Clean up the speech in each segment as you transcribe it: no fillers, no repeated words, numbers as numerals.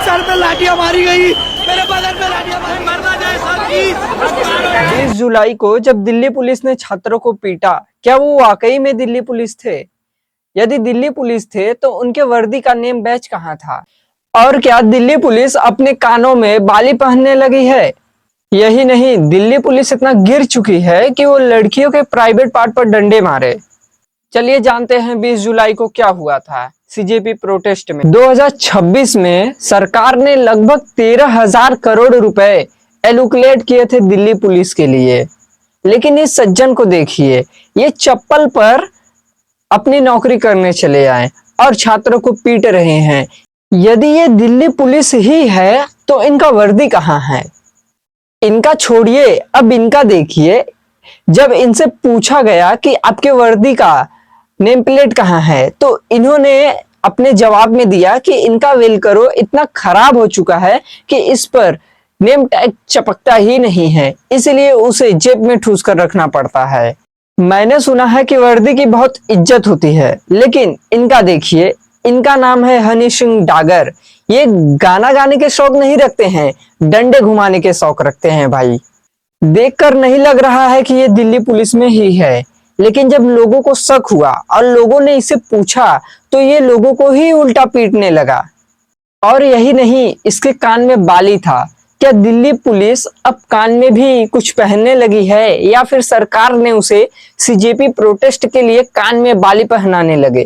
Sir पे लाठियां मारी गई, मेरे बगल में लाठियां मारी, मरना जाए सर। 20 जुलाई को जब दिल्ली पुलिस ने छात्रों को पीटा, क्या वो वाकई में दिल्ली पुलिस थे? यदि दिल्ली पुलिस थे तो उनके वर्दी का नेम बैच कहाँ था? और क्या दिल्ली पुलिस अपने कानों में बाली पहनने लगी है? यही नहीं, दिल्ली पुलिस इतना गिर चुकी है कि वो लड़कियों के प्राइवेट पार्ट पर डंडे मारे। चलिए जानते हैं 20 जुलाई को क्या हुआ था सीजेपी प्रोटेस्ट में। 2026 में सरकार ने लगभग 13,000 करोड़ रुपए एलोकेट किए थे दिल्ली पुलिस के लिए, लेकिन इस सज्जन को देखिए, ये चप्पल पर अपनी नौकरी करने चले आए और छात्रों को पीट रहे हैं। यदि ये दिल्ली पुलिस ही है तो इनका वर्दी कहाँ है? इनका छोड़िए, अब इनका देखिए। जब इनसे पूछा गया कि आपके वर्दी का नेम प्लेट कहाँ है, तो इन्होंने अपने जवाब में दिया कि इनका वेलक्रो इतना खराब हो चुका है कि इस पर नेम टैग चपकता ही नहीं है, इसलिए उसे जेब में ठूस कर रखना पड़ता है। मैंने सुना है कि वर्दी की बहुत इज्जत होती है, लेकिन इनका देखिए, इनका नाम है हनी सिंह डागर। ये गाना गाने के शौक नहीं रखते हैं, डंडे घुमाने के शौक रखते हैं भाई। देखकर नहीं लग रहा है कि ये दिल्ली पुलिस में ही है, लेकिन जब लोगों को शक हुआ और लोगों ने इसे पूछा तो ये लोगों को ही उल्टा पीटने लगा। और यही नहीं, इसके कान में बाली था। क्या दिल्ली पुलिस अब कान में भी कुछ पहनने लगी है, या फिर सरकार ने उसे सीजेपी प्रोटेस्ट के लिए कान में बाली पहनाने लगे?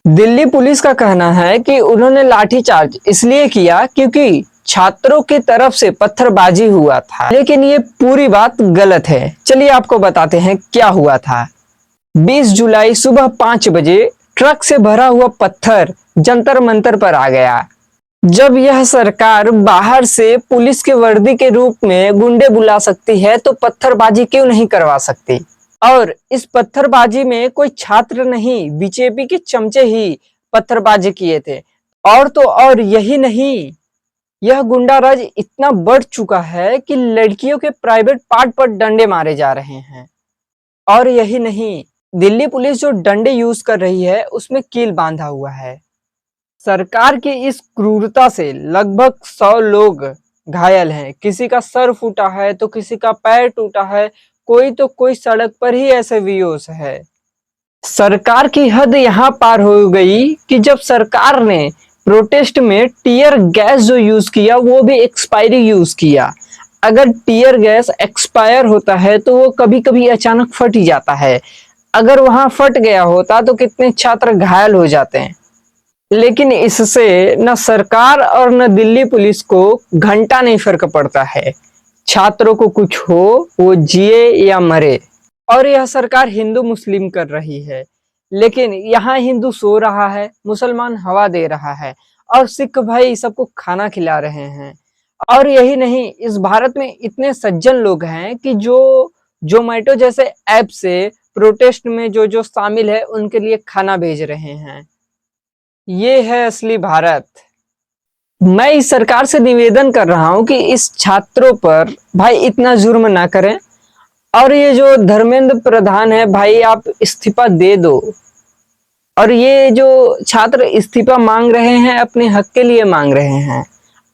दिल्ली पुलिस का कहना है कि उन्होंने लाठीचार्ज इसलिए किया क्योंकि छात्रों की तरफ से पत्थरबाजी हुआ था, लेकिन ये पूरी बात गलत है। चलिए आपको बताते हैं क्या हुआ था। 20 जुलाई सुबह 5 बजे ट्रक से भरा हुआ पत्थर जंतर मंतर पर आ गया। जब यह सरकार बाहर से पुलिस के वर्दी के रूप में गुंडे बुला सकती है तो पत्थरबाजी क्यों नहीं करवा सकती? और इस पत्थरबाजी में कोई छात्र नहीं, बीजेपी के चमचे ही पत्थरबाजी किए थे। और तो और यही नहीं, यह गुंडाराज इतना बढ़ चुका है कि लड़कियों के प्राइवेट पार्ट पर डंडे मारे जा रहे हैं। और यही नहीं, दिल्ली पुलिस जो डंडे यूज कर रही है उसमें कील बांधा हुआ है। सरकार की इस क्रूरता से लगभग 100 लोग घायल हैं। किसी का सर फूटा है तो किसी का पैर टूटा है, कोई सड़क पर ही ऐसे बेहोश है। सरकार की हद यहाँ पार हो गई कि जब सरकार ने प्रोटेस्ट में टीयर गैस जो यूज किया वो भी एक्सपायरी यूज किया। अगर टीयर गैस एक्सपायर होता है तो वो कभी कभी अचानक फट ही जाता है। अगर वहां फट गया होता तो कितने छात्र घायल हो जाते हैं। लेकिन इससे न सरकार और न दिल्ली पुलिस को घंटा नहीं फर्क पड़ता है। छात्रों को कुछ हो, वो जिए या मरे। और यह सरकार हिंदू मुस्लिम कर रही है, लेकिन यहाँ हिंदू सो रहा है, मुसलमान हवा दे रहा है और सिख भाई सबको खाना खिला रहे हैं। और यही नहीं, इस भारत में इतने सज्जन लोग हैं कि जो जोमेटो जैसे ऐप से प्रोटेस्ट में जो शामिल है उनके लिए खाना भेज रहे हैं। ये है असली भारत। मैं इस सरकार से निवेदन कर रहा हूं कि इस छात्रों पर भाई इतना जुर्म ना करें। और ये जो धर्मेंद्र प्रधान है भाई, आप इस्तीफा दे दो। और ये जो छात्र इस्तीफा मांग रहे हैं अपने हक के लिए मांग रहे हैं।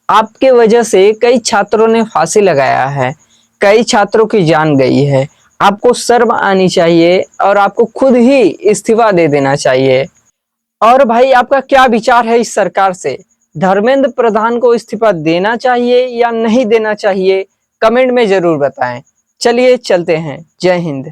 आपके वजह से कई छात्रों ने फांसी लगाया है, कई छात्रों की जान गई है। आपको शर्म आनी चाहिए और आपको खुद ही इस्तीफा दे देना चाहिए। और भाई आपका क्या विचार है इस सरकार से? धर्मेंद्र प्रधान को इस्तीफा देना चाहिए या नहीं देना चाहिए? कमेंट में जरूर बताएं। चलिए चलते हैं। जय हिंद।